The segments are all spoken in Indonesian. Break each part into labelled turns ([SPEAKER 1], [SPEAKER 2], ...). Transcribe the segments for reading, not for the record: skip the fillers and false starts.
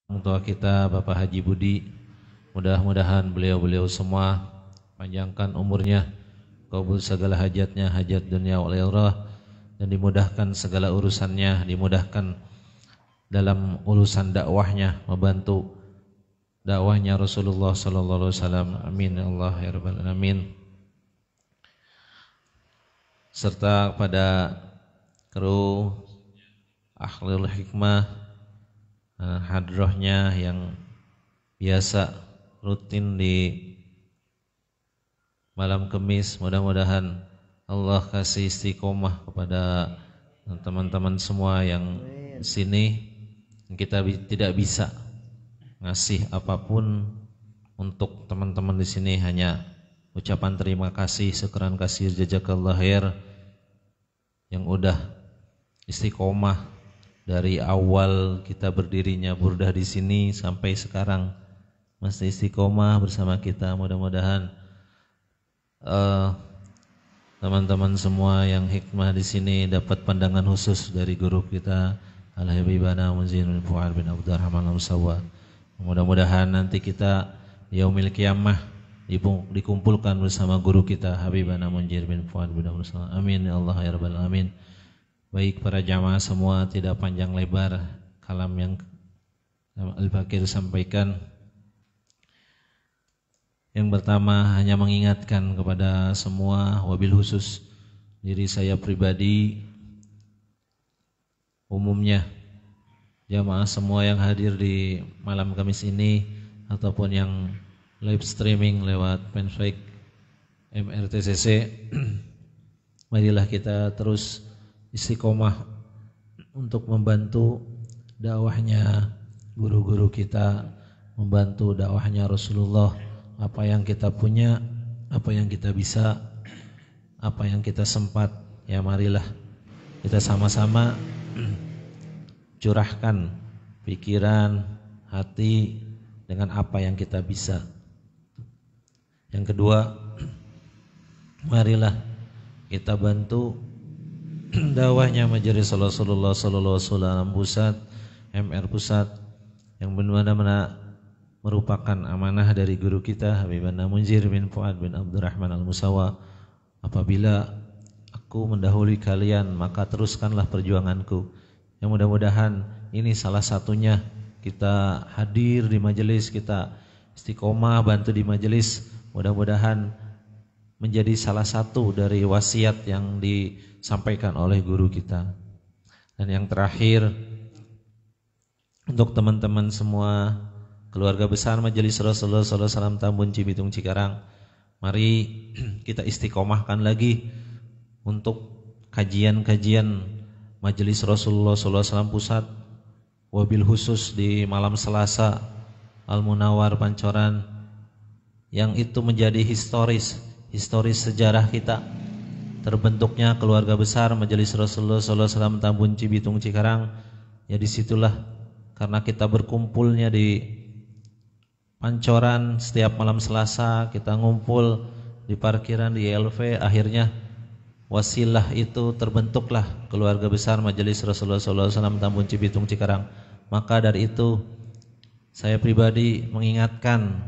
[SPEAKER 1] Orang tua kita Bapak Haji Budi, mudah-mudahan beliau-beliau semua panjangkan umurnya, kabul segala hajatnya, hajat dunia wal akhirah, dan dimudahkan segala urusannya, dimudahkan dalam urusan dakwahnya, membantu dakwahnya Rasulullah sallallahu alaihi wasallam. Amin ya Allah ya rabbal alamin. Serta pada kru Ahlul Hikmah, hadrohnya yang biasa rutin di malam Kamis, mudah-mudahan Allah kasih istiqomah kepada teman-teman semua yang di sini. Kita tidak bisa ngasih apapun untuk teman-teman di sini, hanya ucapan terima kasih, syukran kasih, jazakallah khair, yang udah istiqomah dari awal kita berdirinya Burdah di sini sampai sekarang masih istiqomah bersama kita. Mudah-mudahan teman-teman semua yang hikmah di sini dapat pandangan khusus dari guru kita Al-Habibana Munzir bin Fuad bin Abdurrahman Al-Musawwa. Mudah-mudahan nanti kita yaumil qiyamah dikumpulkan bersama guru kita Habibana Munzir bin Fuad bin Abdurrahman. Amin ya Allah ya rabbal alamin. Baik para jamaah semua, tidak panjang lebar kalam yang Al-Bakir sampaikan. Yang pertama hanya mengingatkan kepada semua, wabil khusus diri saya pribadi, umumnya jamaah semua yang hadir di malam Kamis ini ataupun yang live streaming lewat fanpage MRTCC, marilah kita terus istiqomah untuk membantu dakwahnya guru-guru kita, membantu dakwahnya Rasulullah. Apa yang kita punya, apa yang kita bisa, apa yang kita sempat, ya marilah kita sama-sama curahkan pikiran, hati dengan apa yang kita bisa. Yang kedua, marilah kita bantu dakwahnya Majelis Rasulullah sallallahu alaihi wasallam Pusat, MR Pusat, yang benar-benar merupakan amanah dari guru kita Habibana Munzir bin Fuad bin Abdurrahman Al-Musawwa. Apabila aku mendahului kalian, maka teruskanlah perjuanganku. Yang mudah-mudahan ini salah satunya, kita hadir di majelis, kita istiqomah bantu di majelis, mudah-mudahan menjadi salah satu dari wasiat yang disampaikan oleh guru kita. Dan yang terakhir, untuk teman-teman semua, keluarga besar Majelis Rasulullah SAW Tambun Cibitung Cikarang, mari kita istiqomahkan lagi untuk kajian-kajian Majelis Rasulullah SAW Pusat, wabil khusus di malam Selasa Al-Munawar Pancoran, yang itu menjadi historis sejarah kita, terbentuknya keluarga besar Majelis Rasulullah SAW Tambun Cibitung Cikarang. Ya disitulah, karena kita berkumpulnya di Pancoran setiap malam Selasa, kita ngumpul di parkiran di LV, akhirnya wasilah itu terbentuklah keluarga besar Majelis Rasulullah SAW Tambun Cibitung Cikarang. Maka dari itu saya pribadi mengingatkan,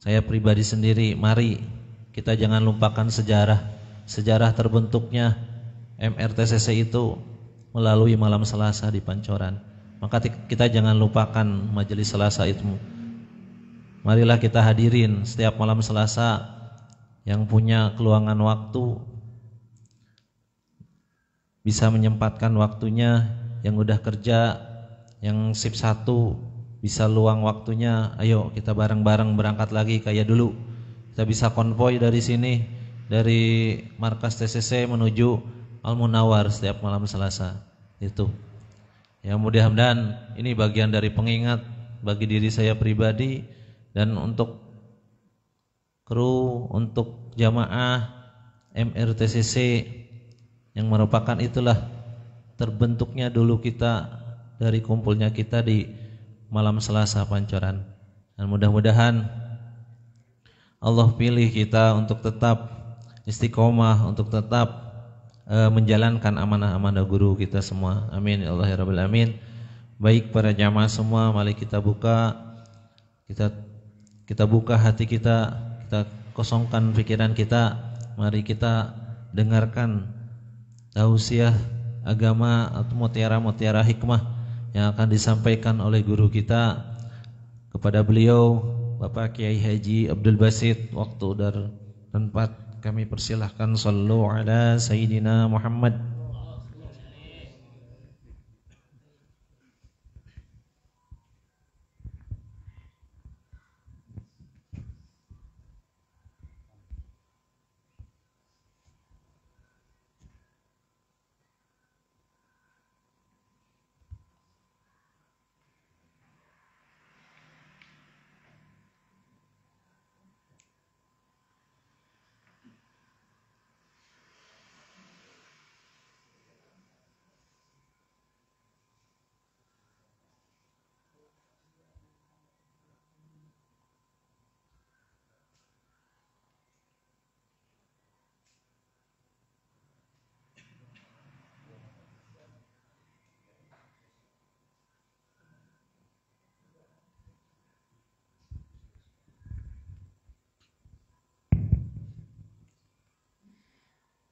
[SPEAKER 1] saya pribadi sendiri, mari kita jangan lupakan sejarah terbentuknya MRTCC itu melalui malam Selasa di Pancoran. Maka kita jangan lupakan majelis Selasa itu. Marilah kita hadirin setiap malam Selasa. Yang punya keluangan waktu bisa menyempatkan waktunya, yang udah kerja, yang shift 1 bisa luang waktunya. Ayo kita bareng-bareng berangkat lagi kayak dulu. Kita bisa konvoy dari sini, dari markas TCC menuju Al-Munawar setiap malam Selasa. Itu ya, mudah-mudahan ini bagian dari pengingat bagi diri saya pribadi dan untuk kru, untuk jamaah MRTCC, yang merupakan itulah terbentuknya dulu kita, dari kumpulnya kita di malam Selasa Pancoran. Dan mudah-mudahan Allah pilih kita untuk tetap istiqomah, untuk tetap menjalankan amanah-amanah guru kita semua. Amin ya Allah ya rabbal alamin. Baik para jamaah semua, mari kita buka kita buka hati kita kosongkan pikiran kita. Mari kita dengarkan tausiah agama atau mutiara-mutiara hikmah yang akan disampaikan oleh guru kita kepada beliau Bapak Kiai Haji Abdul Basit. Waktu dan tempat kami persilahkan. Sallu ala Sayyidina Muhammad.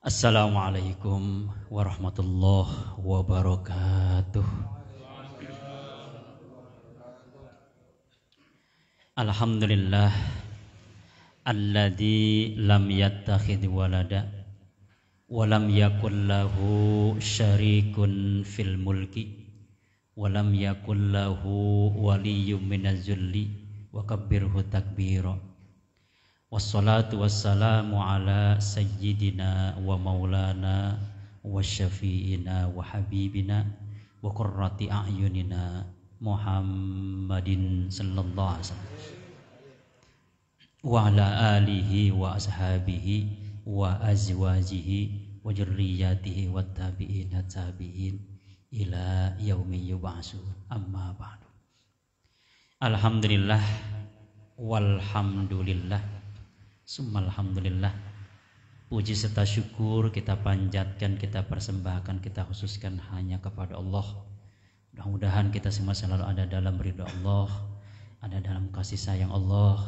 [SPEAKER 2] Assalamualaikum warahmatullahi wabarakatuh. Alhamdulillah alladzi lam yattakhidh walada wa lam yakul lahu syarikun fil mulki wa lam yakul lahu waliyyun minaz zulli wa kabbirhu takbira. Wassalatu wassalamu ala sayyidina wa maulana wa syafi'ina wa habibina wa qurrati a'yunina Muhammadin sallallahu alaihi wasallam wa ala alihi wa ashabihi wa azwajihi wa dzurriyyatihi wat tabi'ina tabi'in ila yaumi yub'atsu. Amma ba'du. Alhamdulillah walhamdulillah summa alhamdulillah. Puji serta syukur kita panjatkan, kita persembahkan, kita khususkan hanya kepada Allah. Mudah-mudahan kita semua selalu ada dalam ridha Allah, ada dalam kasih sayang Allah,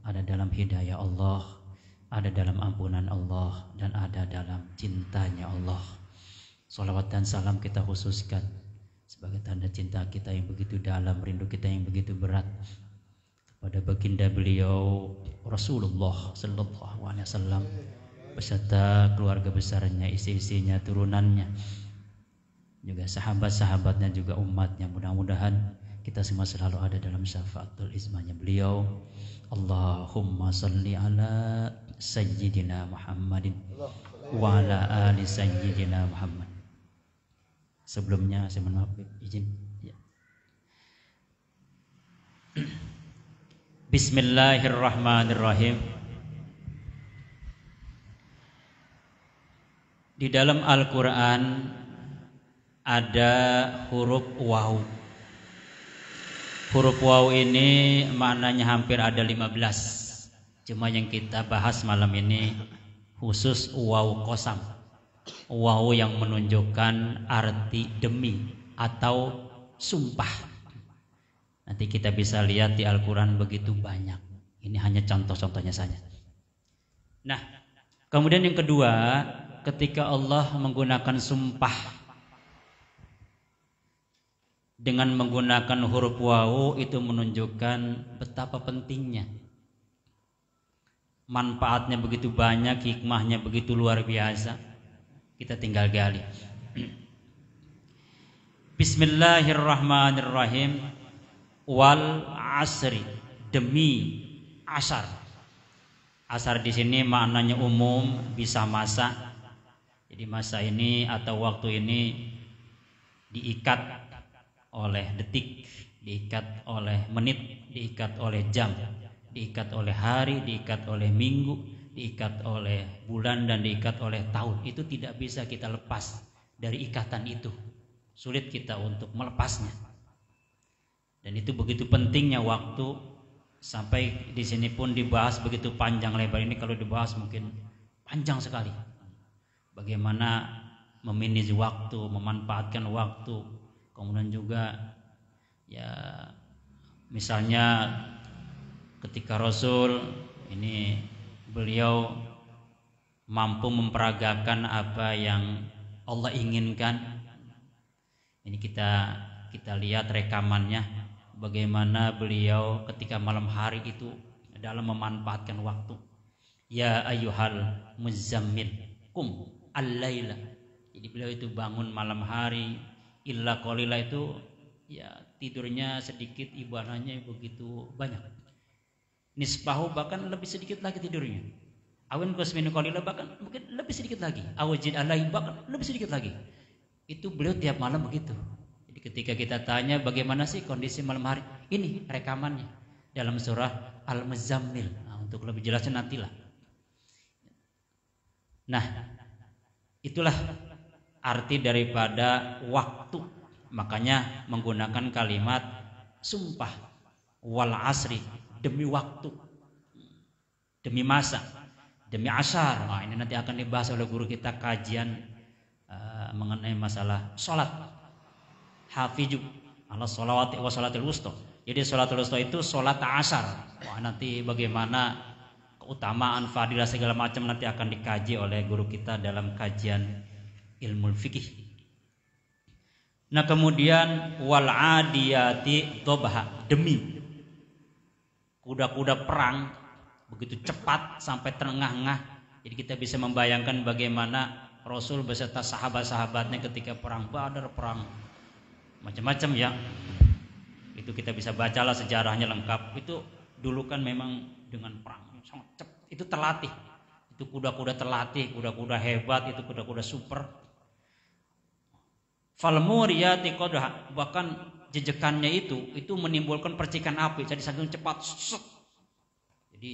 [SPEAKER 2] ada dalam hidayah Allah, ada dalam ampunan Allah, dan ada dalam cintanya Allah. Salawat dan salam kita khususkan sebagai tanda cinta kita yang begitu dalam, rindu kita yang begitu berat pada baginda beliau Rasulullah sallallahu alaihi wasallam beserta keluarga besarnya, istri-istrinya, turunannya, juga sahabat-sahabatnya, juga umatnya. Mudah-mudahan kita semua selalu ada dalam syafaatul izmahnya beliau. Allahumma salli ala sayyidina Muhammadin wa ala ali sayyidina Muhammad. Sebelumnya saya mohon maaf, izin ya. Bismillahirrahmanirrahim. Di dalam Al-Quran ada huruf waw. Huruf waw ini maknanya hampir ada 15. Cuma yang kita bahas malam ini khusus waw qasam. Waw yang menunjukkan arti demi atau sumpah. Nanti kita bisa lihat di Al-Quran begitu banyak. Ini hanya contoh-contohnya saja. Nah, kemudian yang kedua, ketika Allah menggunakan sumpah dengan menggunakan huruf waw, itu menunjukkan betapa pentingnya. Manfaatnya begitu banyak, hikmahnya begitu luar biasa. Kita tinggal gali. Bismillahirrahmanirrahim. Wal asri, demi asar. Asar di sini maknanya umum, bisa masa. Jadi masa ini atau waktu ini diikat oleh detik, diikat oleh menit, diikat oleh jam, diikat oleh hari, diikat oleh minggu, diikat oleh bulan, dan diikat oleh tahun. Itu tidak bisa kita lepas dari ikatan itu. Sulit kita untuk melepasnya. Dan itu begitu pentingnya waktu, sampai di sini pun dibahas begitu panjang lebar. Ini kalau dibahas mungkin panjang sekali. Bagaimana memanage waktu, memanfaatkan waktu, kemudian juga Ya misalnya ketika Rasul ini beliau mampu memperagakan apa yang Allah inginkan. Ini kita lihat rekamannya bagaimana beliau ketika malam hari itu dalam memanfaatkan waktu. Ya ayyuhal muzammil kum al-laila. Jadi beliau itu bangun malam hari, illa qalila itu ya tidurnya sedikit, ibadahnya begitu banyak. Nisbahu bahkan lebih sedikit lagi tidurnya. Awin qasmin qalila bahkan mungkin lebih sedikit lagi. Awjid alai bahkan lebih sedikit lagi. Itu beliau tiap malam begitu. Jadi ketika kita tanya bagaimana sih kondisi malam hari, ini rekamannya dalam surah Al-Muzammil. Nah, untuk lebih jelasnya nantilah. Nah, itulah arti daripada waktu. Makanya menggunakan kalimat sumpah wal asri, demi waktu, demi masa, demi asar. Nah, ini nanti akan dibahas oleh guru kita kajian mengenai masalah sholat. Hafizu ala sholawati wa sholatil wusta. Jadi sholatul wusta itu sholat asar. Wah, nanti bagaimana keutamaan, fadilah segala macam nanti akan dikaji oleh guru kita dalam kajian ilmu fikih. Nah kemudian wal adiyati dhabha, demi kuda-kuda perang begitu cepat sampai tengah-tengah. Jadi kita bisa membayangkan bagaimana Rasul beserta sahabat-sahabatnya ketika perang Badar, perang macam-macam ya. Itu kita bisa bacalah sejarahnya lengkap. Itu dulu kan memang dengan perang sangat cepat. Itu terlatih. Itu kuda-kuda terlatih, kuda-kuda hebat, itu kuda-kuda super. Falmuriyati qadha, bahkan jejekannya itu menimbulkan percikan api. Jadi saking cepat. Jadi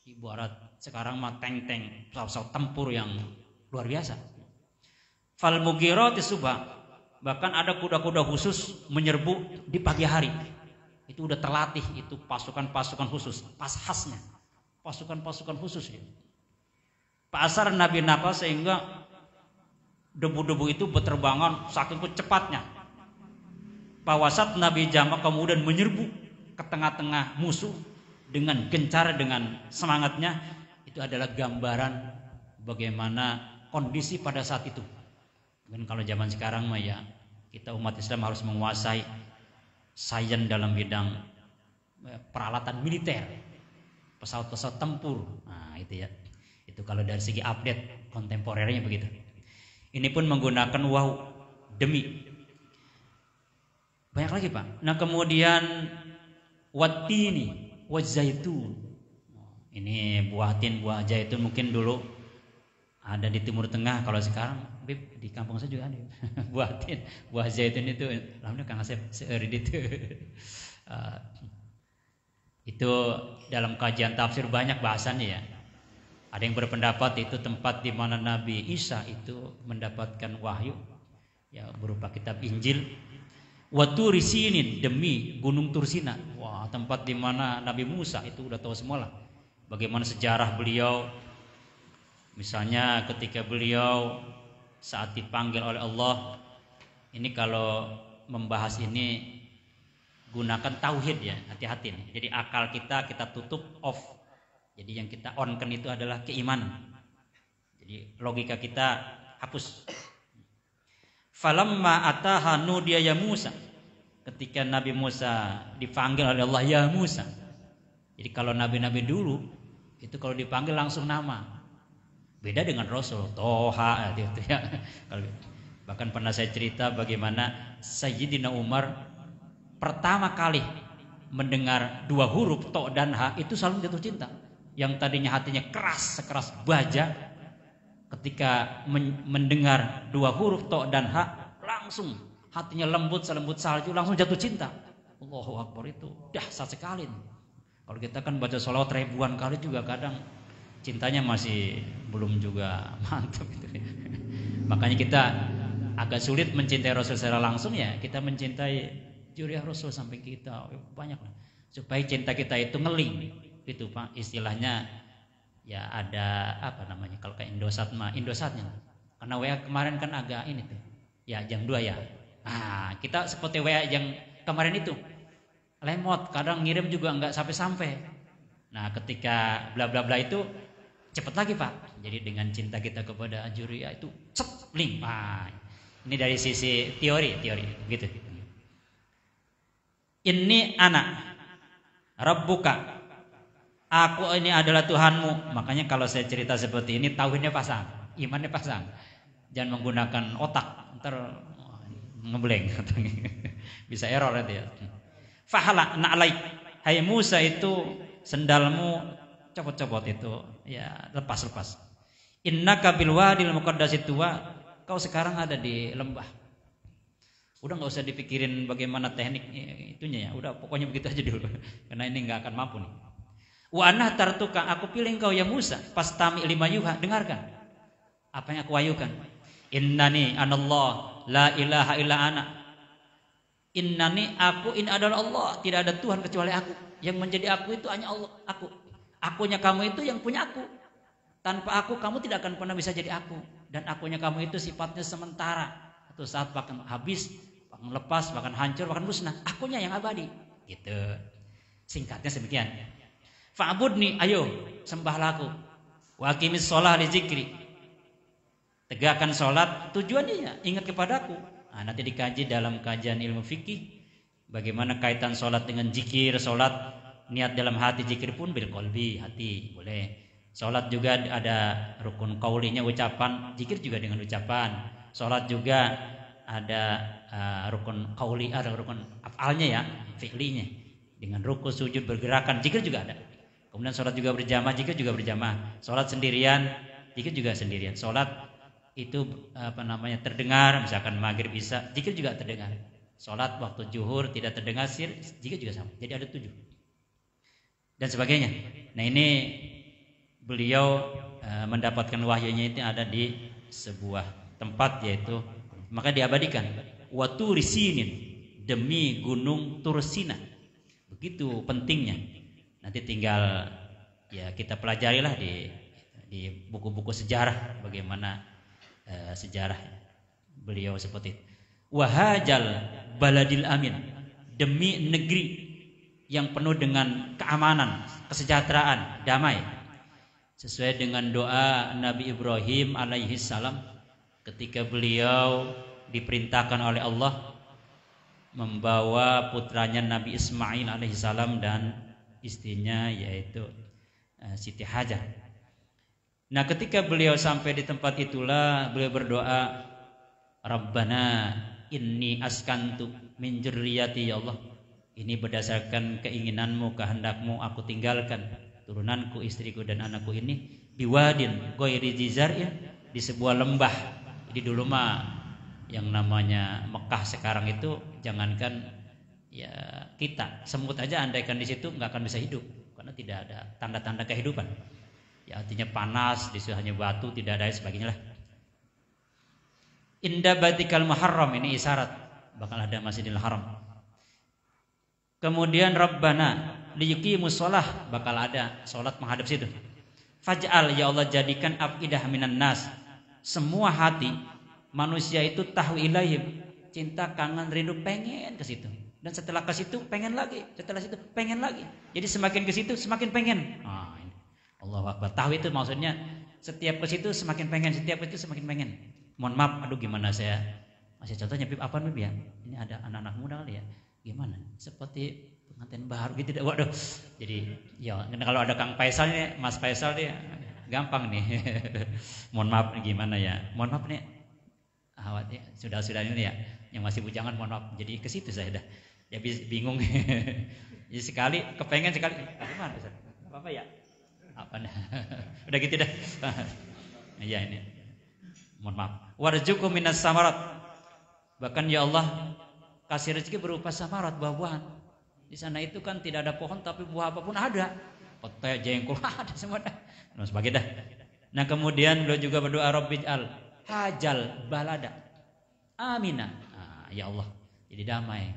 [SPEAKER 2] ibarat sekarang mah tank-tank, pesawat tempur yang luar biasa. Falmugirati subha, bahkan ada kuda-kuda khusus menyerbu di pagi hari. Itu udah terlatih, itu pasukan-pasukan khusus, pashasnya, pasukan-pasukan khusus. Pasar Nabi Napa sehingga debu-debu itu berterbangan saking cepatnya. Pawasat Nabi Jama kemudian menyerbu ke tengah-tengah musuh dengan gencar, dengan semangatnya. Itu adalah gambaran bagaimana kondisi pada saat itu. Mungkin kalau zaman sekarang mah ya kita umat Islam harus menguasai sains dalam bidang peralatan militer, pesawat-pesawat tempur. Nah itu ya. Itu kalau dari segi update kontemporernya begitu. Ini pun menggunakan waw, demi. Banyak lagi Pak. Nah kemudian watini wazaitun. Ini buah tin, buah zaitun mungkin dulu ada di Timur Tengah. Kalau sekarang di kampung saya juga ada. Buah tin, buah zaitun itu alhamdulillah Kang Asep seueur itu. Itu dalam kajian tafsir banyak bahasannya ya. Ada yang berpendapat itu tempat di mana Nabi Isa itu mendapatkan wahyu ya berupa kitab Injil. Wa Turisinin, demi gunung Tursina. Wah, tempat di mana Nabi Musa itu udah tahu semua lah. Bagaimana sejarah beliau. Misalnya ketika beliau saat dipanggil oleh Allah, ini kalau membahas ini gunakan tauhid ya, hati-hati nih. Jadi akal kita tutup off. Jadi yang kita on-kan itu adalah keimanan. Jadi logika kita hapus. Falamma ataha nudiya ya Musa. Ketika Nabi Musa dipanggil oleh Allah ya Musa. Jadi kalau nabi-nabi dulu itu kalau dipanggil langsung nama. Beda dengan Rasul Toha itu ya. Bahkan pernah saya cerita bagaimana Sayyidina Umar pertama kali mendengar dua huruf to dan ha itu selalu jatuh cinta. Yang tadinya hatinya keras sekeras baja, ketika mendengar dua huruf to dan ha langsung hatinya lembut selembut salju, langsung jatuh cinta. Allahu Akbar, itu dahsyat sekali. Kalau kita kan baca sholawat ribuan kali juga kadang cintanya masih belum juga mantap gitu. Makanya kita agak sulit mencintai Rasul secara langsung ya, kita mencintai juriah Rasul sampai kita banyak lah. Supaya cinta kita itu ngeling. Itu Pak istilahnya ya ada apa namanya kalau kayak Indosatnya karena WA kemarin kan agak ini tuh ya jam 2 ya. Nah kita seperti WA yang kemarin itu lemot, kadang ngirim juga nggak sampai-sampai. Nah ketika bla bla bla itu cepat lagi Pak. Jadi dengan cinta kita kepada Ajuria itu link. Nah, ini dari sisi teori gitu. Ini anak Rabbuka, aku ini adalah Tuhanmu. Makanya kalau saya cerita seperti ini, tauhidnya pasang, imannya pasang. Jangan menggunakan otak, ntar ngeblank. Bisa error itu ya. Fahala na'alaik, hai Musa itu sendalmu copot-copot itu, ya lepas. Innaka bil wadil muqaddas tuwa, kau sekarang ada di lembah. Udah nggak usah dipikirin bagaimana teknik itunya ya. Udah pokoknya begitu aja dulu. Karena ini nggak akan mampu nih. Wa anah tartuka, aku pilih engkau ya Musa. Pastami lima yuha, dengarkan apa yang aku wayukan. Innani anallah la ilaha illa ana. Innani, aku ini adalah Allah, tidak ada Tuhan kecuali aku. Yang menjadi aku itu hanya Allah, aku. Akunya kamu itu yang punya aku. Tanpa aku kamu tidak akan pernah bisa jadi aku. Dan akunya kamu itu sifatnya sementara. Atau saat bahkan habis, bahkan lepas, bahkan hancur, bahkan musnah. Akunya yang abadi. Gitu. Singkatnya demikian. Fa'budni, ayo sembahlah aku. Wa aqimis shalah li zikri. Tegakkan salat, tujuannya ya ingat kepadaku. Nah, nanti dikaji dalam kajian ilmu fikih bagaimana kaitan salat dengan zikir. Salat niat dalam hati, zikir pun bil qalbi, hati boleh. Salat juga ada rukun qaulinya, ucapan, zikir juga dengan ucapan. Salat juga ada rukun qauli, ada rukun afalnya ya, fi'linya. Dengan rukun, sujud, bergerakan, zikir juga ada. Kemudian salat juga berjamaah, zikir juga berjamaah. Salat sendirian, zikir juga sendirian. Salat itu terdengar, misalkan maghrib isya, zikir juga terdengar. Salat waktu zuhur tidak terdengar, zikir juga sama. Jadi ada 7 dan sebagainya. Nah ini beliau mendapatkan wahyunya itu ada di sebuah tempat, yaitu maka diabadikan Watu Risinin, demi gunung Tursina. Begitu pentingnya. Nanti tinggal ya kita pelajarilah di buku-buku sejarah bagaimana sejarah beliau seperti itu. Wahajal baladil amin, demi negeri yang penuh dengan keamanan, kesejahteraan, damai. Sesuai dengan doa Nabi Ibrahim alaihi salam ketika beliau diperintahkan oleh Allah membawa putranya Nabi Ismail alaihi salam dan istrinya yaitu Siti Hajar. Nah, ketika beliau sampai di tempat itulah beliau berdoa, Rabbana inni askantu min dzurriyyati, ya Allah, ini berdasarkan keinginanmu, kehendakmu aku tinggalkan turunanku, istriku dan anakku ini biwadin ghairi dzar'in, di sebuah lembah. Jadi dulu mah yang namanya Mekah sekarang itu jangankan ya kita semut aja andaikan di situ nggak akan bisa hidup karena tidak ada tanda-tanda kehidupan. Ya artinya panas, di situ hanya batu, tidak ada sebagainya lah. Inda batikal muharram, ini isyarat bakal ada Masjidil Haram. Kemudian Rabbana liyuqimus shalah, bakal ada salat menghadap situ. Faj'al, ya Allah jadikan afidah minan nas, semua hati manusia itu tahu ilaihim, cinta, kangen, rindu, pengen ke situ. Dan setelah ke situ pengen lagi, setelah situ pengen lagi. Jadi semakin ke situ semakin pengen. Allahu Akbar. Tahu itu maksudnya setiap ke situ semakin pengen, setiap ke situ semakin pengen. Mohon maaf, aduh gimana saya masih contohnya Bib, apa Bib ya? Ini ada anak-anak muda kali ya. Gimana? Seperti pengantin baru gitu. Waduh. Jadi ya kalau ada Kang Faisal nih, Mas Faisal dia gampang nih. Mohon maaf gimana ya? Mohon maaf nih. Ya, sudah ini ya. Yang masih bujangan mohon maaf. Jadi ke situ saya dah. Ya bingung. Jadi sekali kepengen sekali. Gimana Ustaz? Apa ya? Apa nih? Udah gitu dah. Ya ini. Mohon maaf. Warzuqhu minas samarat. Bahkan ya Allah kasih rezeki berupa samarat, buah-buahan. Di sana itu kan tidak ada pohon tapi buah apapun ada. Petai, jengkol ada semua dah. Nah, sebagai dah. Nah, kemudian beliau juga berdoa Rabbij'al hajal balada aminah. Nah, ya Allah, jadi damai.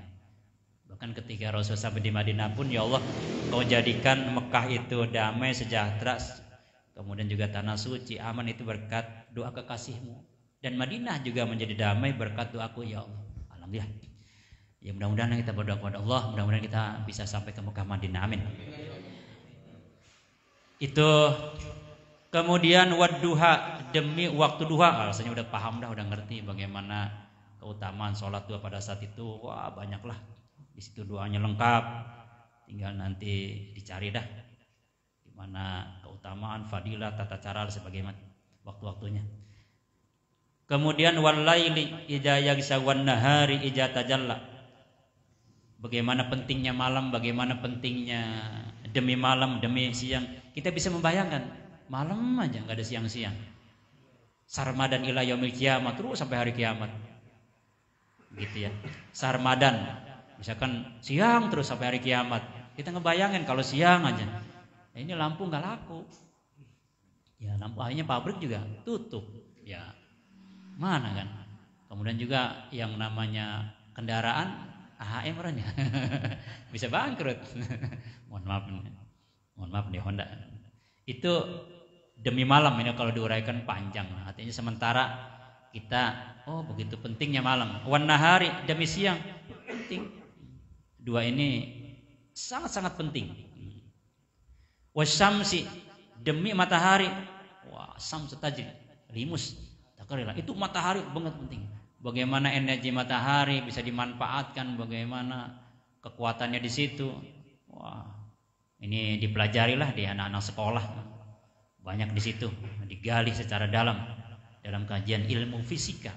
[SPEAKER 2] Bahkan ketika Rasul sampai di Madinah pun, ya Allah, Kau jadikan Mekah itu damai, sejahtera, kemudian juga tanah suci, aman, itu berkat doa kekasih-Mu. Dan Madinah juga menjadi damai berkat doaku, ya Allah. Alhamdulillah. Ya mudah-mudahan kita berdoa kepada Allah, mudah-mudahan kita bisa sampai ke Mekah Madinah. Amin. Itu kemudian wadduha, demi waktu duha. Rasanya udah paham dah, udah ngerti bagaimana keutamaan sholat duha pada saat itu. Wah, banyaklah. Di situ doanya lengkap. Tinggal nanti dicari dah gimana keutamaan, fadilah, tata cara sebagaimana waktu-waktunya. Kemudian walaili idza yaghsha wan nahari idza tajalla. Bagaimana pentingnya malam, bagaimana pentingnya demi malam, demi siang. Kita bisa membayangkan malam aja nggak ada siang-siang. Sarmadan ila yaumil kiamat, terus sampai hari kiamat. Gitu ya. Sarmadan, misalkan siang terus sampai hari kiamat. Kita ngebayangin kalau siang aja. Ya ini lampu nggak laku. Ya lampu akhirnya pabrik juga tutup. Ya mana kan? Kemudian juga yang namanya kendaraan AHM orangnya bisa bangkrut. Mohon maaf nih Honda. Itu demi malam ini kalau diuraikan panjang. Artinya sementara kita begitu pentingnya malam. Wan nahari demi siang penting. Dua ini sangat-sangat penting. Wasyamsi demi matahari. Wah, syamsu tajri limus takarila. Itu matahari banget penting. Bagaimana energi matahari bisa dimanfaatkan, bagaimana kekuatannya di situ. Wah, ini dipelajarilah di anak-anak sekolah. Banyak di situ, digali secara dalam kajian ilmu fisika.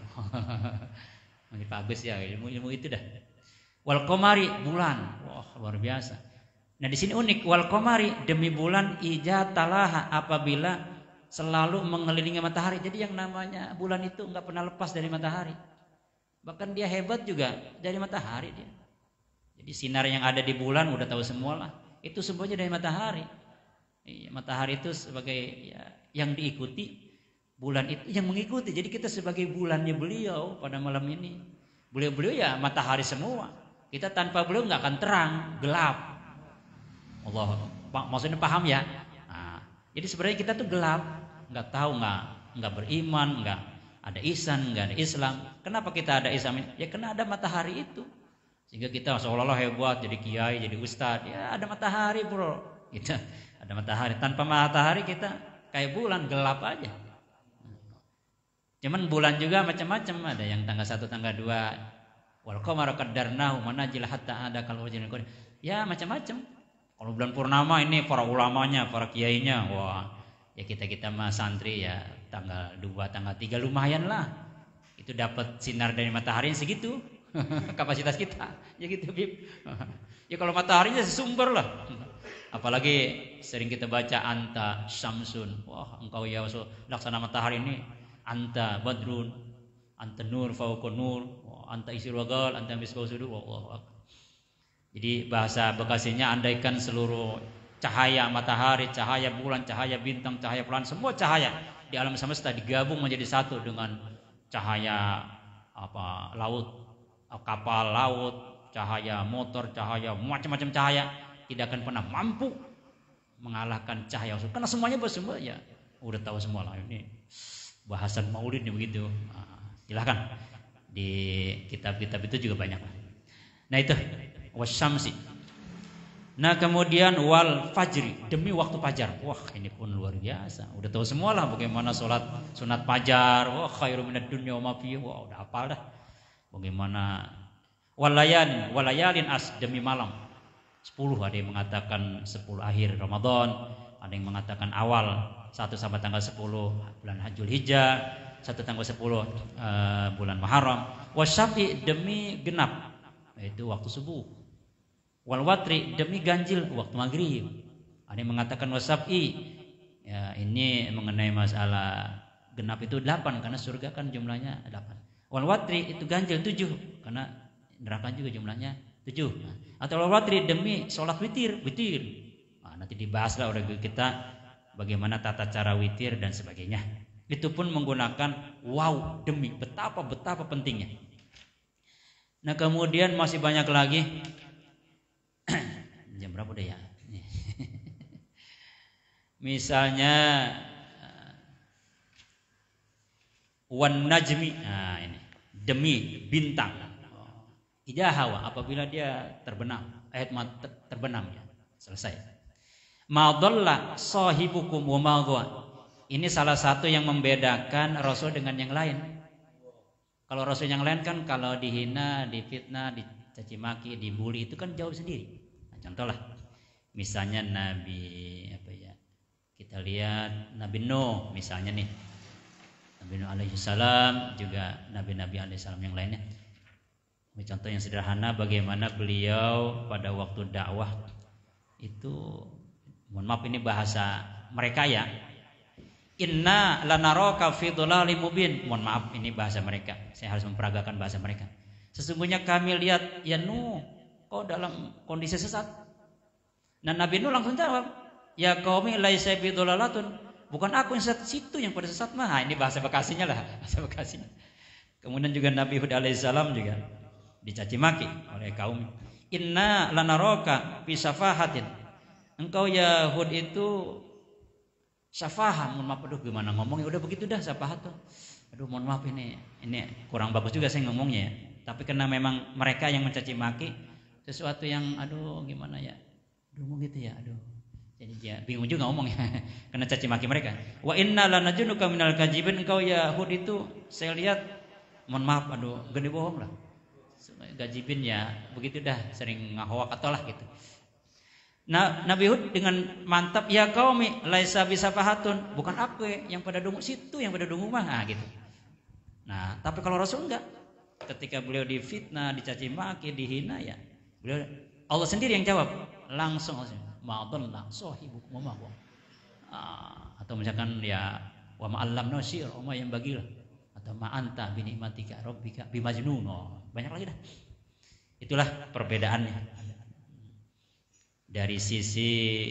[SPEAKER 2] Ini bagus ya ilmu itu dah. Wal qamari bulan, wah luar biasa. Nah di sini unik, wal qamari demi bulan ija talaha apabila selalu mengelilingi matahari. Jadi yang namanya bulan itu nggak pernah lepas dari matahari. Bahkan dia hebat juga dari matahari dia. Jadi sinar yang ada di bulan udah tahu semua lah. Itu semuanya dari matahari. Iya, matahari itu sebagai ya, yang diikuti, bulan itu yang mengikuti. Jadi kita sebagai bulannya beliau pada malam ini. Beliau ya matahari semua. Kita tanpa beliau nggak akan terang, gelap. Allah, maksudnya paham ya? Nah, jadi sebenarnya kita tuh gelap, nggak tahu, nggak beriman, nggak ada ihsan, nggak ada Islam. Kenapa kita ada Islam? Ya karena ada matahari itu. Sehingga kita seolah-olah hebat, jadi kiai, jadi ustadz. Ya ada matahari bro. Kita ada matahari. Tanpa matahari kita kayak bulan, gelap aja. Cuman bulan juga macam-macam. Ada yang tanggal 1, tanggal 2. Wal qamara qaddarnahu manazil hatta ada kalau ya macam-macam. Kalau bulan purnama ini para ulamanya, para kiainya, wah ya kita mah santri ya tanggal 2, tanggal 3 lumayan lah. Itu dapat sinar dari matahari segitu. Kapasitas kita. Ya gitu Bib. Ya kalau mataharinya sesumber lah. Apalagi sering kita baca anta syamsun. Wah, engkau ya laksana matahari ini anta badrun, anta nur fauqa nur, anta isirwagal, anta misbah sudur. Wah. Jadi bahasa Bekasinya andaikan seluruh cahaya matahari, cahaya bulan, cahaya bintang, cahaya pelan, semua cahaya di alam semesta digabung menjadi satu dengan cahaya laut, kapal laut, cahaya motor, cahaya macam-macam cahaya, tidak akan pernah mampu mengalahkan cahaya. Karena semuanya bersumber ya. Udah tahu semua lah ini bahasan maulid begitu. Silahkan di kitab-kitab itu juga banyak. Nah itu wasyamsi. Nah kemudian wal fajri demi waktu fajar. Wah ini pun luar biasa. Udah tahu semua lah bagaimana sholat sunat fajar. Wah khairu minad dunya wa ma fiha. Wah udah hafal dah. Bagaimana walayalin as demi malam 10, ada yang mengatakan 10 akhir Ramadan, ada yang mengatakan awal 1 sampai tanggal 10 bulan Dzulhijjah, 1 tanggal 10 bulan Muharram. Wasyafi demi genap yaitu waktu subuh. Wal watri demi ganjil waktu maghrib. Ada yang mengatakan wasafi ya, ini mengenai masalah genap itu 8 karena surga kan jumlahnya 8. Wal watri itu ganjil 7 karena neraka juga jumlahnya 7. Atau wal watri demi sholat witir. Nah, nanti dibahaslah oleh kita bagaimana tata cara witir dan sebagainya. Itu pun menggunakan wow demi, betapa pentingnya. Nah kemudian masih banyak lagi. Jam berapa udah ya? Misalnya wan najmi, nah ini demi bintang. Idza hawa, apabila dia terbenam, terbenam ya. Selesai. Ma dhalla sahibukum wa ma ghawa. Ini salah satu yang membedakan Rasul dengan yang lain. Kalau Rasul yang lain kan kalau dihina, difitnah, dicaci maki, dibully itu kan jawab sendiri. Nah, contohlah misalnya Nabi apa ya? Kita lihat Nabi Nuh misalnya nih. Nabi Nuh alaihi salam, juga nabi-nabi alaihi salam yang lainnya. Contoh yang sederhana bagaimana beliau pada waktu dakwah itu, mohon maaf ini bahasa mereka ya, inna lanaraka fi dhalalim mubin. Mohon maaf ini bahasa mereka, saya harus memperagakan bahasa mereka. Sesungguhnya kami lihat ya Nuh kau dalam kondisi sesat. Nah Nabi Nuh langsung jawab, ya qaumi laisa bi dhalalatun, bukan aku yang sesat, situ yang pada sesat mah. Nah, ini bahasa Bekasinya lah, bahasa Bekasinya. Kemudian juga Nabi Hud alaihissalam juga dicaci maki oleh kaum. Inna lanaraka fi safahatin, engkau ya Hud itu safahah. Mohon maaf, aduh gimana ngomongnya, udah begitu dah safahat tuh. Aduh mohon maaf ini kurang bagus juga saya ngomongnya ya. Tapi karena memang mereka yang mencaci maki sesuatu yang aduh gimana ya, aduh gitu ya, aduh. Jadi dia bingung juga ngomongnya karena caci maki mereka. Wa inna lanajunuka minal kadzibin, engkau ya Hud itu saya lihat mohon maaf aduh gede bohong lah. Gajibin ya begitu dah, sering ngahwak atau lah gitu. Nah Nabi Hud dengan mantap, ya qaumi laisa bisafahatun, bukan aku yang pada dungu, situ yang pada dungu mah. Nah gitu. Nah tapi kalau Rasul enggak, ketika beliau difitnah, dicaci maki, dihina ya beliau, Allah sendiri yang jawab langsung, ma'adallah sahibukum wa ma. Atau misalkan ya wa ma'allamna syi'r wa ma yang bagilah, atau ma'anta bi nikmatika rabbika bimajnun. Banyak lagi dah. Itulah perbedaannya dari sisi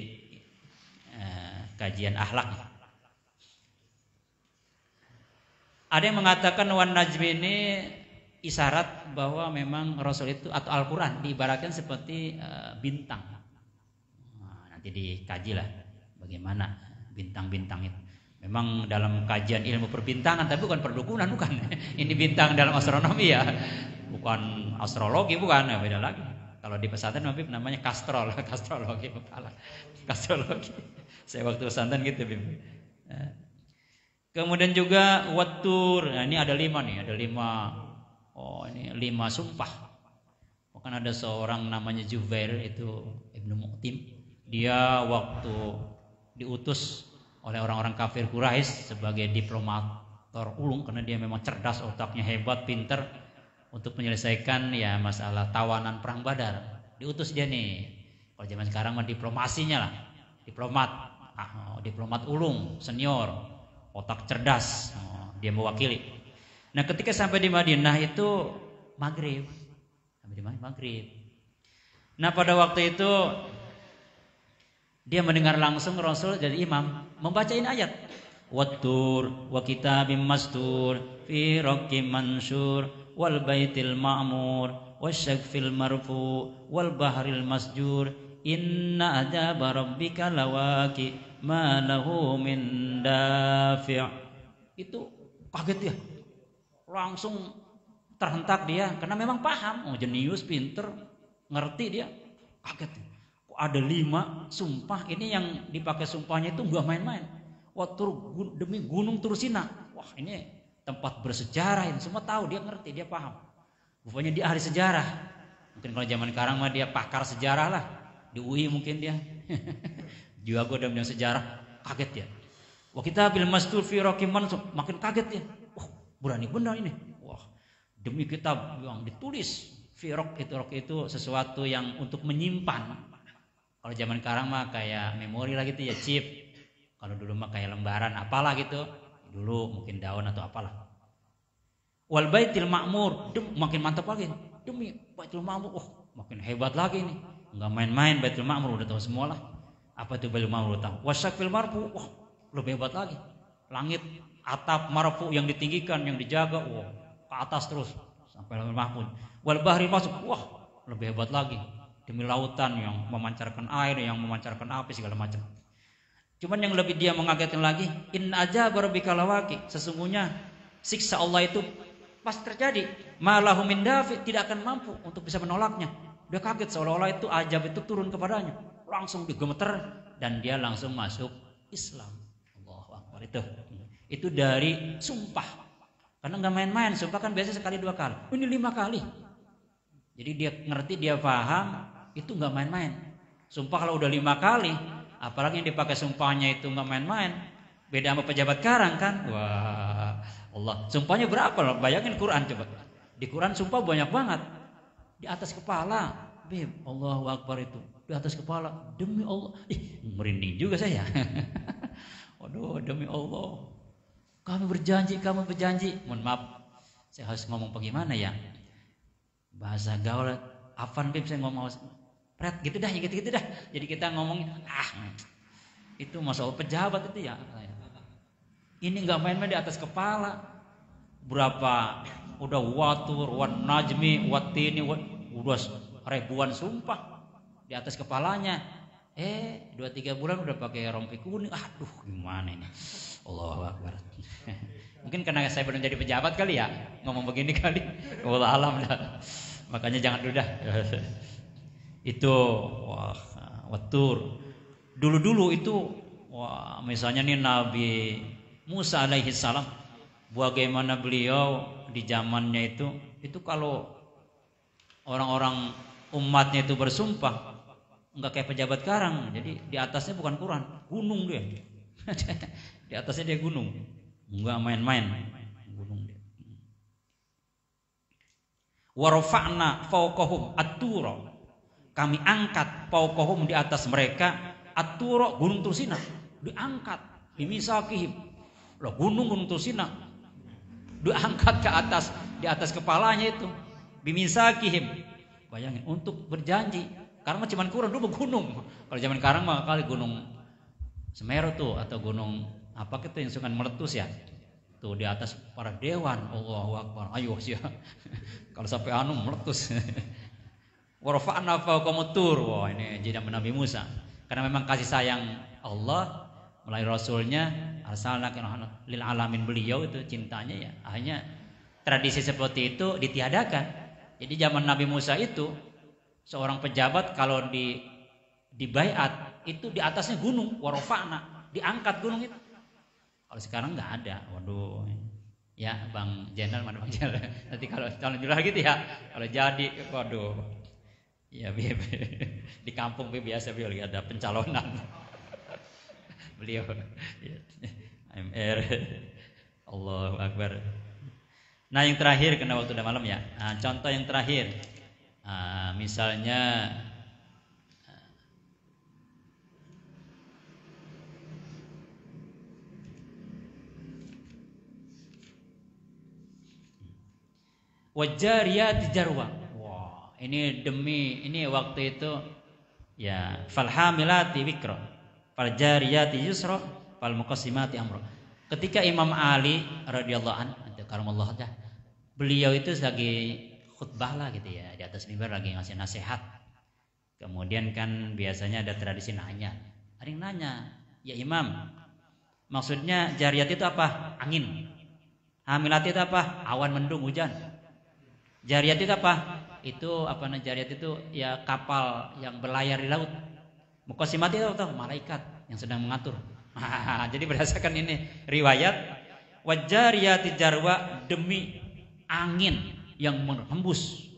[SPEAKER 2] kajian akhlak. Ada yang mengatakan wan najmi ini isyarat bahwa memang Rasul itu atau Al-Quran diibaratkan seperti bintang. Nah, nanti dikaji lah bagaimana bintang-bintang itu. Memang dalam kajian ilmu perbintangan, tapi bukan perdukunan, bukan. Ini bintang dalam astronomi ya, bukan astrologi, bukan, ya, beda lagi. Kalau di pesantren namanya kastrologi, kepala, kastrologi. Saya waktu pesantren gitu, Bib. Kemudian juga watur. Nah, ini ada 5 nih, ada 5. Oh, ini 5 sumpah. Bahkan ada seorang namanya Jubair itu Ibnu Mu'tim. Dia waktu diutus oleh orang-orang kafir Quraisy sebagai diplomator ulung, karena dia memang cerdas, otaknya hebat, pinter untuk menyelesaikan ya masalah tawanan perang Badar. Diutus dia nih. Kalau zaman sekarang mah diplomasinya lah, diplomat ulung, senior, otak cerdas, dia mewakili. Nah ketika sampai di Madinah itu maghrib, Nah pada waktu itu dia mendengar langsung Rasul jadi imam membacain ayat wattur wa kitabim mastur fi raqqim mansur wal baitil ma'mur wasyaqfil marfu wal bahril masjur inna adaba rabbika lawaqi ma lahu min dafi'. Itu kaget dia, langsung terhentak dia karena memang paham, jenius, pinter, ngerti dia, kaget. Ada 5 sumpah, ini yang dipakai sumpahnya itu enggak main-main. Demi gunung Tursina. Wah ini tempat bersejarah, ini semua tahu, dia ngerti, dia paham. Rupanya dia ahli sejarah. Mungkin kalau zaman sekarang mah dia pakar sejarah lah. Di UI mungkin dia. Jago dalam sejarah, kaget dia. Wah kita bil mastur fi raqiman, makin kaget dia. Wah berani benar ini. Wah demi kitab yang ditulis fi raq itu sesuatu yang untuk menyimpan. Kalau zaman sekarang mah kayak memori lah gitu ya, chip. Kalau dulu mah kayak lembaran apalah gitu. Dulu mungkin daun atau apalah. Wal baitil ma'mur, makin mantap lagi. Demi Baitul Ma'mur, makin hebat lagi nih. Enggak main-main Baitul Ma'mur, udah tahu semua lah. Apa itu Baitul Ma'mur udah tahu. Wasyaqfil marfu, wah lebih hebat lagi. Langit atap marfu yang ditinggikan, yang dijaga, wah ke atas terus sampai Lauhul Mahfuz. Wal bahri masuk, wah lebih hebat lagi. Demi lautan yang memancarkan air, yang memancarkan api segala macam. Cuman yang lebih dia mengagetkan lagi, in aja barabbika lawaqi, sesungguhnya siksa Allah itu pas terjadi, malahu min dafi, tidak akan mampu untuk bisa menolaknya. Dia kaget seolah-olah itu ajab itu turun kepadanya. Langsung digemeter dan dia langsung masuk Islam. Allahu Akbar itu. Itu dari sumpah. Karena nggak main-main, sumpah kan biasa sekali 2 kali. Ini 5 kali. Jadi dia ngerti, dia paham, itu nggak main-main. Sumpah kalau udah 5 kali, apalagi yang dipakai sumpahnya itu nggak main-main. Beda sama pejabat karang kan. Wah, Allah. Sumpahnya berapa loh? Bayangin Quran coba. Di Quran sumpah banyak banget. Di atas kepala. Beb, Allahu Akbar itu. Di atas kepala. Demi Allah. Merinding juga saya. Waduh, demi Allah. Kamu berjanji. Mohon maaf, saya harus ngomong bagaimana ya? Bahasa gaul, Afan Beb, saya ngomong pret gitu dah. Jadi kita ngomong, itu masalah pejabat itu ya. Ini nggak main-main di atas kepala. Berapa? Udah watur, wan najmi, watini, udah ribuan sumpah di atas kepalanya. 2-3 bulan udah pakai rompi kuning. Aduh, gimana ini? Allahu Akbar. Mungkin karena saya belum jadi pejabat kali ya, ngomong begini kali. Wallah alam dah. Makanya jangan dulu dah. Itu watur. Dulu itu misalnya nih Nabi Musa alaihi salam, bagaimana beliau di zamannya itu kalau orang-orang umatnya itu bersumpah enggak kayak pejabat karang. Jadi di atasnya bukan Quran, gunung dia. Di atasnya dia gunung. Enggak main-main. Gunung dia. Wa rafa'na fawqahum at-tura. Kami angkat fawqahum di atas mereka at-tura, gunung Tursina. Diangkat bimisakihim. Loh, gunung Tursina diangkat ke atas, di atas kepalanya itu bimisakihim. Bayangin, untuk berjanji. Karena cuma Quran dulu gunung. Kalau zaman sekarang mah kali gunung Semeru tuh atau gunung apa gitu yang sungai meletus ya. Tuh di atas para dewan. Allahu Akbar. Ayo sih. Kalau sampai meletus. Wa rafa'na fawqahum tur. Wah, ini jadi Nabi Musa. Karena memang kasih sayang Allah melalui Rasulnya, arsalna lil alamin, beliau itu cintanya ya. Hanya tradisi seperti itu ditiadakan. Jadi zaman Nabi Musa itu seorang pejabat kalau di baiat itu di atasnya gunung, warofana, diangkat gunung itu. Kalau sekarang nggak ada. Waduh. Ya, Bang Jenderal, mana Bang Jenderal? Nanti kalau calon jurah gitu ya. Kalau jadi, waduh. Ya, di kampung biasa beliau ada pencalonan. Beliau MR. Allahu Akbar. Nah, yang terakhir karena waktu udah malam ya. Nah, contoh yang terakhir. Misalnya wajariyat jarwa. Wah, ini waktu itu ya, falhamilati wikra, faljariyati yusra, falmuqassimati amra. Ketika Imam Ali radhiyallahu anhu, karamallahu wajhah, beliau itu lagi khutbah lah gitu ya, di atas mimbar lagi ngasih nasihat. Kemudian kan biasanya ada tradisi nanya. Ada yang nanya, "Ya Imam, maksudnya jariyat itu apa?" Angin. Hamilat itu apa? Awan mendung, hujan. Jariyat itu apa? Itu apa namanya? Jariyat itu ya kapal yang berlayar di laut. Muqassimati itu apa? Malaikat yang sedang mengatur. Jadi berdasarkan ini riwayat, wajariyati jarwa, demi angin yang menghembus.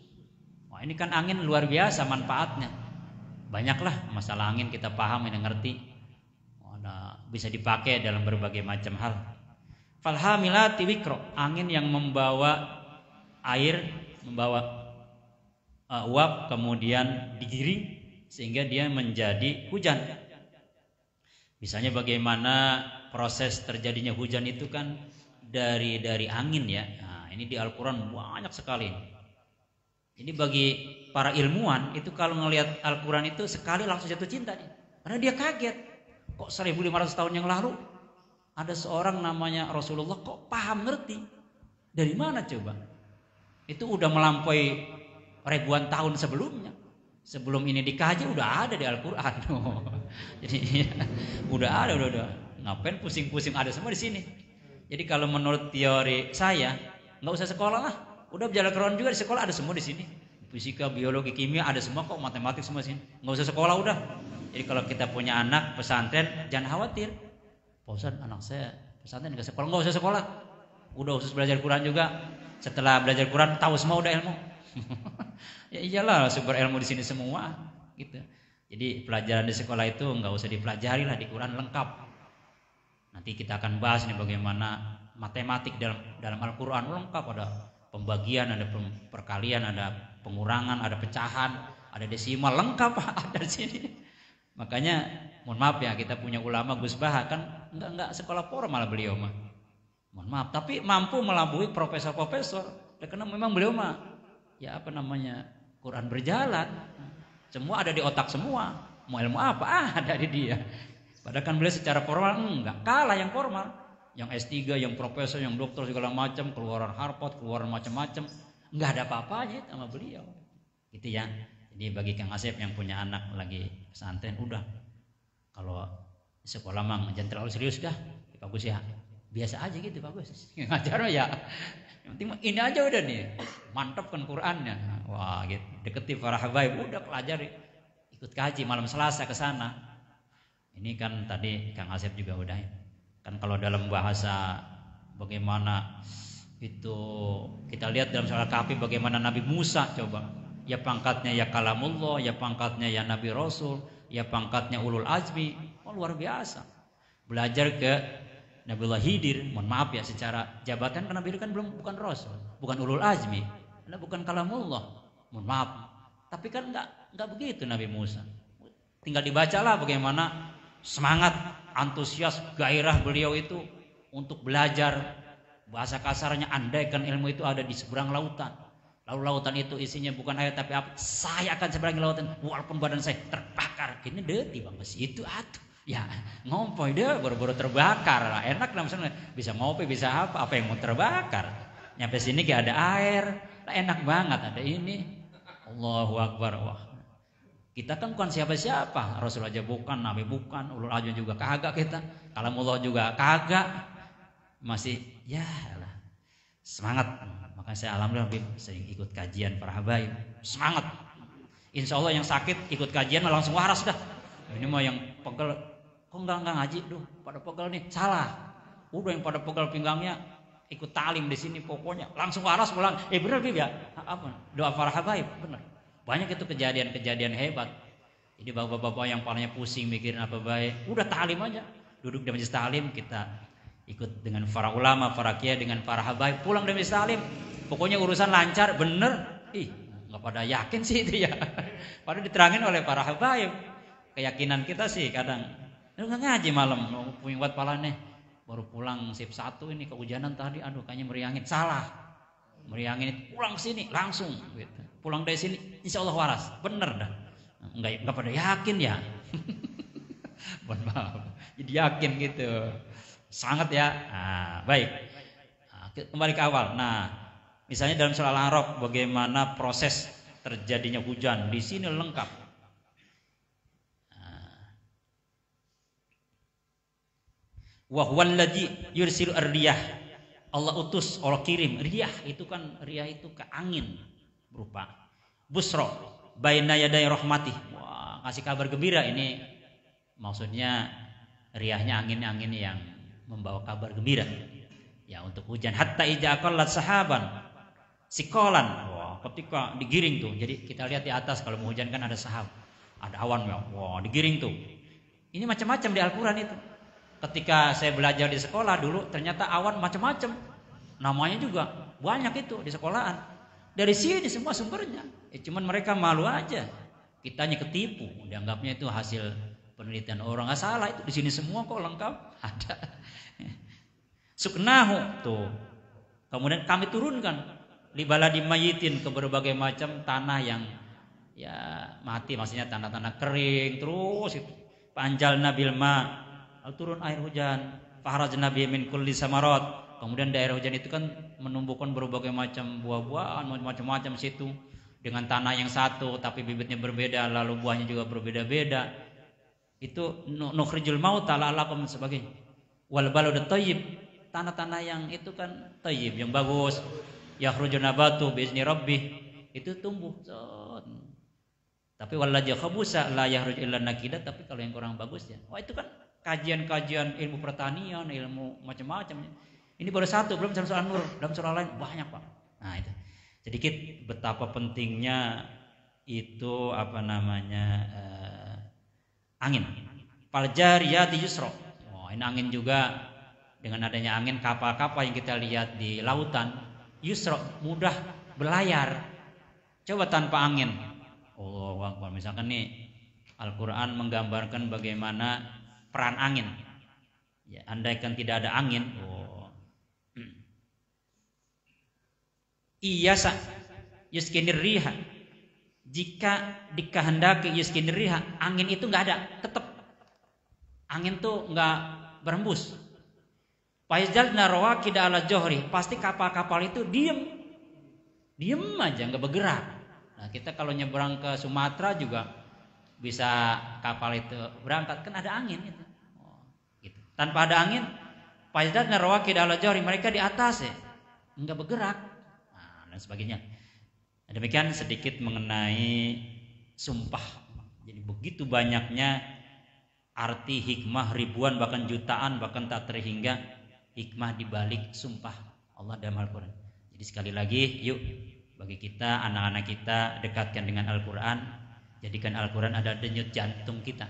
[SPEAKER 2] Wah, ini kan angin luar biasa manfaatnya. Banyaklah masalah angin kita paham dan ngerti. Bisa dipakai dalam berbagai macam hal. Falhamilati wikro, angin yang membawa air, membawa uap kemudian digiring sehingga dia menjadi hujan. Misalnya bagaimana proses terjadinya hujan itu kan dari angin ya. Nah, ini di Al-Quran banyak sekali. Ini bagi para ilmuwan itu kalau ngelihat Al-Quran itu sekali langsung jatuh cinta nih. Karena dia kaget. Kok 1500 tahun yang lalu ada seorang namanya Rasulullah kok paham ngerti? Dari mana coba? Itu udah melampaui ribuan tahun sebelumnya. Sebelum ini dikaji udah ada di Al-Quran. Jadi udah ada. Ngapain pusing-pusing, ada semua di sini. Jadi kalau menurut teori saya, nggak usah sekolah lah. Udah berjalan keren juga di sekolah ada semua di sini. Fisika, biologi, kimia ada semua kok, matematik semua sini. Nggak usah sekolah udah. Jadi kalau kita punya anak pesantren jangan khawatir. Pak Ustadz, anak saya pesantren nggak sekolah, nggak usah sekolah. Udah khusus belajar Quran juga. Setelah belajar Quran tahu semua udah ilmu. Ya iyalah sumber ilmu di sini semua gitu. Jadi pelajaran di sekolah itu nggak usah dipelajari lah, di Quran lengkap. Nanti kita akan bahas nih bagaimana matematik dalam Al-Quran lengkap, ada pembagian, ada perkalian, ada pengurangan, ada pecahan, ada desimal, lengkap ada di sini. Makanya mohon maaf ya, kita punya ulama Gus Baha kan enggak sekolah formal beliau mah. Mohon maaf, tapi mampu melabui profesor-profesor. Karena memang beliau mah ya apa namanya, Quran berjalan. Semua ada di otak semua. Mau ilmu apa? Ada di dia. Padahal kan beliau secara formal enggak kalah yang formal. Yang S3, yang profesor, yang dokter segala macam, keluaran Harvard, keluaran macam-macam, enggak ada apa-apanya sama beliau. Gitu ya. Jadi bagi Kang Asep yang punya anak lagi pesantren, udah kalau sekolah mah jangan terlalu serius dah, bagus ya. Biasa aja gitu bagus. Ngajar ya. Yang penting ini aja udah nih. Mantapkan Qur'annya. Wah, gitu. Deketi para habaib, udah pelajari. Ikut kaji malam Selasa ke sana. Ini kan tadi Kang Asep juga udah. Kan kalau dalam bahasa bagaimana itu kita lihat dalam surah Al-Kahfi bagaimana Nabi Musa coba. Ya pangkatnya ya kalamullah, ya pangkatnya ya Nabi Rasul, ya pangkatnya ulul azmi. Oh, luar biasa. Belajar ke Nabiullah Khidir, mohon maaf ya secara jabatan karena Nabi kan bukan Rasul, bukan ulul azmi, bukan kalamullah, mohon maaf. Tapi kan enggak begitu Nabi Musa. Tinggal dibacalah bagaimana semangat, antusias, gairah beliau itu untuk belajar. Bahasa kasarnya andaikan ilmu itu ada di seberang lautan. Lalu lautan itu isinya bukan air tapi api, saya akan seberangi lautan walaupun badan saya terbakar. Ini deti bang, itu atuh. Ya ngompoi deh baru-baru terbakar lah. Enak lah misalnya bisa ngopi bisa apa yang mau terbakar. Nyampe sini kayak ada air, lah enak banget ada ini. Allahu Akbar. Wah, kita kan bukan siapa-siapa, Rasul aja bukan, Nabi bukan, ulul azmi juga kagak kita, kalamullah juga kagak, masih ya lah semangat. Makanya saya alhamdulillah sering ikut kajian para habaib, semangat. Insya Allah yang sakit ikut kajian langsung waras dah. Ini mah yang pegel, kok enggak ngaji, duh pada pegel nih, salah. Udah yang pada pegel pinggangnya ikut talim di sini pokoknya langsung waras pulang. Bener Bib ya, apa doa para habaib bener. Banyak itu kejadian-kejadian hebat. Jadi bapak-bapak yang palanya pusing mikirin apa baik, udah talim aja, duduk di majelis talim, kita ikut dengan para ulama, para kiai, dengan para habaib, pulang dari majelis talim, pokoknya urusan lancar, bener. Nggak pada yakin sih itu ya, padahal diterangin oleh para habaib. Keyakinan kita sih kadang nggak ngaji malam, puing buat palanya, baru pulang sip 1 ini kehujanan tadi, aduh kayaknya meriangin, salah, meriangin pulang sini langsung, gitu. Pulang dari sini, insya Allah waras, bener dah, nggak pada yakin ya, maaf, jadi yakin gitu, sangat ya, baik, kembali ke awal, misalnya dalam surah Al-A'raf bagaimana proses terjadinya hujan, di sini lengkap. Wa huwallazi yursilu ar-riyah. Allah utus, Allah kirim riyah, itu kan riyah itu ke angin berupa busra baina yaday rahmatih. Wah, ngasih kabar gembira ini. Maksudnya riyahnya angin-angin yang membawa kabar gembira. Ya untuk hujan hatta idza aqallat sahaban sikolan. Wah, ketika digiring tuh. Jadi kita lihat di atas kalau mau hujan kan ada sahab, ada awan ya. Wah, digiring tuh. Ini macam-macam di Al-Qur'an itu. Ketika saya belajar di sekolah dulu ternyata awan macam-macam. Namanya juga banyak itu di sekolahan. Dari sini semua sumbernya. Cuman mereka malu aja. Kitanya ketipu, dianggapnya itu hasil penelitian orang. Nggak salah itu di sini semua kok lengkap ada. Suknahu tuh. Kemudian kami turunkan li baladi mayitin ke berbagai macam tanah yang ya mati, maksudnya tanah-tanah kering terus itu. Panjal nabil ma, turun air hujan, fahrajna bihi min kulli samarat. Kemudian daerah hujan itu kan menumbuhkan berbagai macam buah-buahan, macam-macam situ dengan tanah yang satu tapi bibitnya berbeda, lalu buahnya juga berbeda-beda. Itu nukhrijul mauta la'allakum sebagainya. Wal baladu thayyib tanah-tanah yang itu kan thayyib, yang bagus. Yakhruju nabatu biizni rabbih, itu tumbuh. Tapi waladhi khabusa la yakhruj illa nakida, tapi kalau yang kurang bagus ya. Oh, itu kan kajian-kajian ilmu pertanian, ilmu macam-macam. Ini baru satu, belum dalam surah Nur, dalam surah lain banyak, Pak. Nah, itu. Sedikit betapa pentingnya itu angin. Fal jariyati yusra. Oh, ini angin juga, dengan adanya angin kapal-kapal yang kita lihat di lautan yusra, mudah berlayar. Coba tanpa angin. Oh, misalkan nih Al-Qur'an menggambarkan bagaimana peran angin. Ya, andaikan tidak ada angin, iyasa yuskinir riha. Jika dikehendaki yuskinir riha, angin itu nggak ada, tetap angin tuh nggak berembus. Faizalna rawakida ala johri, pasti kapal-kapal itu diem aja, nggak bergerak. Nah, kita kalau nyebrang ke Sumatera juga bisa kapal itu berangkat, kan ada angin itu. Gitu. Tanpa ada angin, faizalna rawakida ala johri, mereka di atas ya, nggak bergerak. Nah, dan sebagainya. Demikian sedikit mengenai sumpah. Jadi begitu banyaknya arti hikmah, ribuan bahkan jutaan bahkan tak terhingga hikmah dibalik sumpah Allah dalam Al-Quran. Jadi sekali lagi, yuk bagi kita, anak-anak kita, dekatkan dengan Al-Quran. Jadikan Al-Quran adalah denyut jantung kita.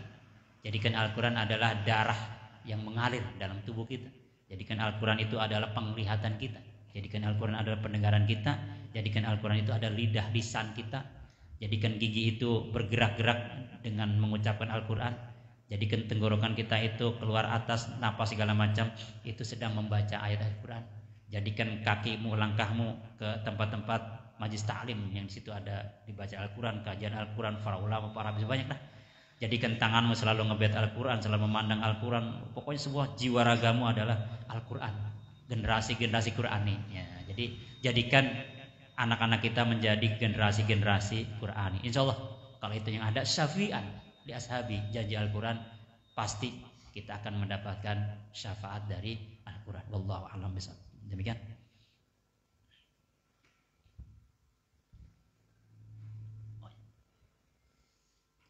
[SPEAKER 2] Jadikan Al-Quran adalah darah yang mengalir dalam tubuh kita. Jadikan Al-Quran itu adalah penglihatan kita. Jadikan Al-Quran adalah pendengaran kita. Jadikan Al-Quran itu ada lidah lisan kita. Jadikan gigi itu bergerak-gerak dengan mengucapkan Al-Quran. Jadikan tenggorokan kita itu keluar atas, napas segala macam, itu sedang membaca ayat Al-Quran. Jadikan kakimu, langkahmu ke tempat-tempat majlis ta'lim yang di situ ada dibaca Al-Quran, kajian Al-Quran, para ulama, para habis banyak dah. Jadikan tanganmu selalu ngebet Al-Quran, selalu memandang Al-Quran. Pokoknya sebuah jiwa ragamu adalah Al-Quran. Generasi-generasi Qurani. Ya, jadi jadikan anak-anak kita menjadi generasi-generasi Qurani. Insya Allah kalau itu yang ada syafi'an di ashabi, janji Al-Quran, pasti kita akan mendapatkan syafaat dari Al-Quran. Wallahu a'lam bishawab. Demikian.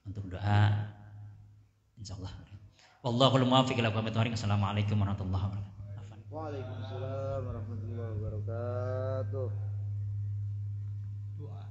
[SPEAKER 2] Untuk doa, insya Allah. Wallahul muwaffiq ila aqwamit thoriq. Assalamualaikum warahmatullahi wabarakatuh.
[SPEAKER 3] Waalaikumsalam warahmatullahi wabarakatuh. Doa.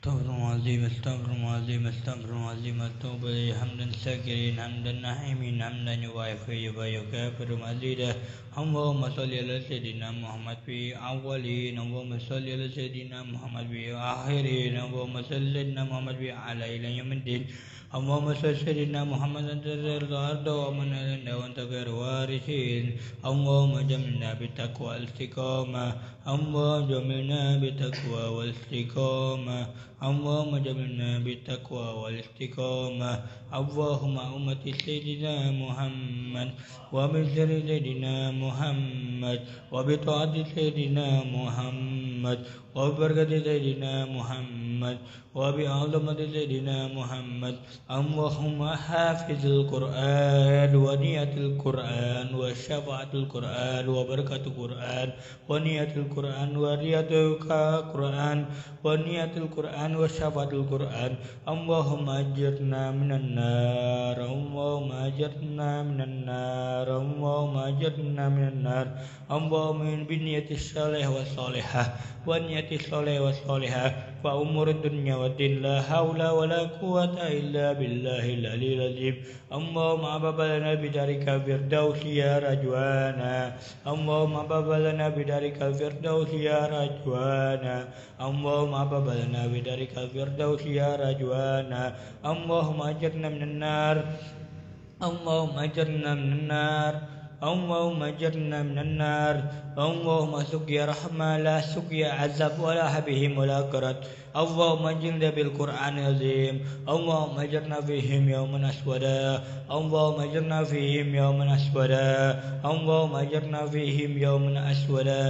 [SPEAKER 3] Astagfirullahaladzim, astagfirullahaladzim, astagfirullahaladzim. Atubu ilaihi hamdan syakirin, hamdan na'imin, hamdan yuwafiqu wa yukafiru mazidah. Allahumma salli ala sayyidina Muhammad fi awwalin, Allahumma salli ala sayyidina Muhammad fi akhirin, Allahumma salli ala Muhammad fi ala ila yaumiddin. Allahumma salli sayyidina Muhammad antaril arda wa man alanda wa anta khairu warithin. Allahumma jamilna bitaqwa wal istiqamah. Allahumma jamilna bitaqwa wal istiqamah. Allahumma jamilna bitaqwa wal istiqamah. Allahumma ummati sayyidina Muhammad wa min syarri sayyidina Muhammad wa bi ta'ati sayyidina Muhammad wa bi barakati sayyidina Muhammad wa bi 'azamati sayyidina Muhammad. Allahumma hafizil Qur'an wa niyatil Qur'an wa syafa'atul Qur'an wa barakatul Qur'an wa niyatil Qur'an wa riyatul Qur'an wa niyatil Qur'an wa syafa'atul Qur'an. Allahumma ajirna minan nar, Allahumma ajirna minan nar, Allahumma ajirna minan nar. Allahumma bi niyatis salih wa salihah wa niyatis salih wa salihah wa umur dunya wa din, la haula wa la quwata illa billahil aliyil azim. Allahumma ababalana bidarika firdausi ya rajwana. Allahumma ababalana bidarika firdausi ya rajwana. Allahumma ababalana bidarika firdausi ya rajwana. Allahumma ajirna minan nar, Allahumma ajirna minan nar, اللهم أجرنا من النار اللهم سقيا رحمة لا سقيا عذاب ولا حبهم ولا كرت اللهم أجرنا بالقرآن العظيم اللهم أجرنا فيهم يوما أسودا اللهم أجرنا فيهم يوما أسودا اللهم أجرنا فيهم يوما أسودا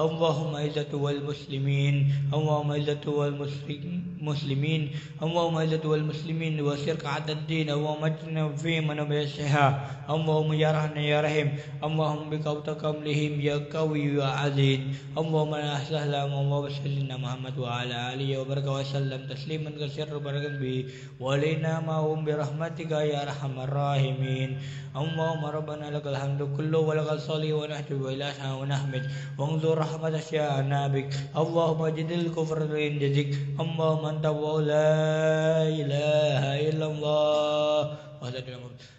[SPEAKER 3] اللهم عزة والمسلمين اللهم عزة والمسلمين اللهم عزة والمسلمين وشرك عد الدين اللهم أجرنا في من بيسها اللهم يا رحمن يا رحيم اللهم بك وتكملهم يا قوي يا عزيز اللهم لا سهل اللهم سيدنا محمد وعلى آله وبركاته وسلم تسليما كثيرا بركة به ولينا معهم برحمتك يا أرحم الراحمين اللهم ربنا لك الحمد كله ولك الصلاة ونحمد وإلهك ونحمد وانظر رحمة أشياءنا بك اللهم جد الكفر من جزيك اللهم أنت لا إله إلا الله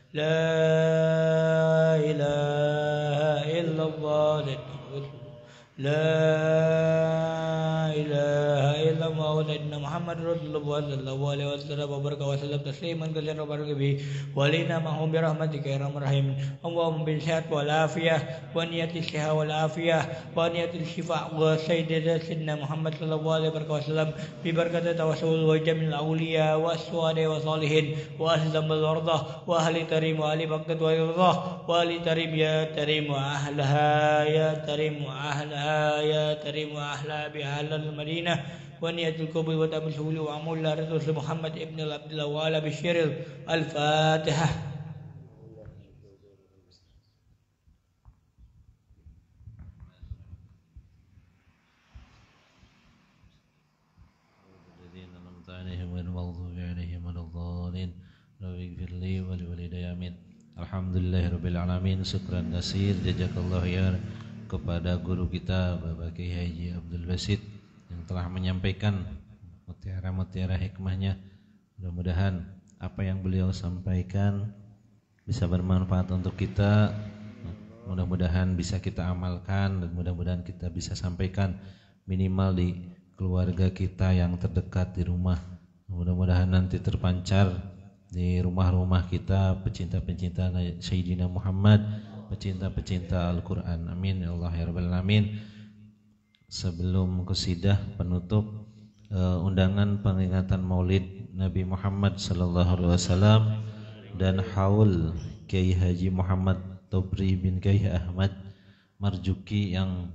[SPEAKER 3] لا إله إلا الله لا إله إلا الله سيدنا محمد رسول الله صلى الله عليه وسلم وبارك وسلم تسليما كثيرا وبارك به ولينا معهم برحمتك يا ارحم الراحمين اللهم بالصحة والعافية ونية الصحة والعافية ونية الشفاء وسيدنا محمد صلى الله عليه وسلم ببركة التوسل وجميع الأولياء والصالحين والصالحين وأهل ذنب الأرض وأهل تريم وأهل مكة ويرضى وأهل تريم يا تريم وأهلها يا تريم وأهلها يا تريم وأهلها بأهل المدينة ونية الكبر وتأمل سهول وعمول رسول محمد ابن عبد الله وعلى بشير الفاتحة.
[SPEAKER 1] الذين أنعمت عليهم غير المغضوب عليهم ولا الضالين رب اغفر لي ولوالدي آمين. Alhamdulillahirabbil alamin. Syukran kasir jazakallahu khair kepada guru kita Bapak Kiai Haji Abdul Basit yang telah menyampaikan mutiara-mutiara hikmahnya. Mudah-mudahan apa yang beliau sampaikan bisa bermanfaat untuk kita. Mudah-mudahan bisa kita amalkan dan mudah-mudahan kita bisa sampaikan minimal di keluarga kita yang terdekat di rumah. Mudah-mudahan nanti terpancar di rumah-rumah kita pecinta-pecinta Sayyidina Muhammad, pecinta-pecinta Al-Quran. Amin ya Allah ya Rabbal Alamin. Sebelum qasidah penutup undangan peringatan Maulid Nabi Muhammad sallallahu alaihi wasallam dan haul Kiai Haji Muhammad Tobri bin Kiai Ahmad Marjuki yang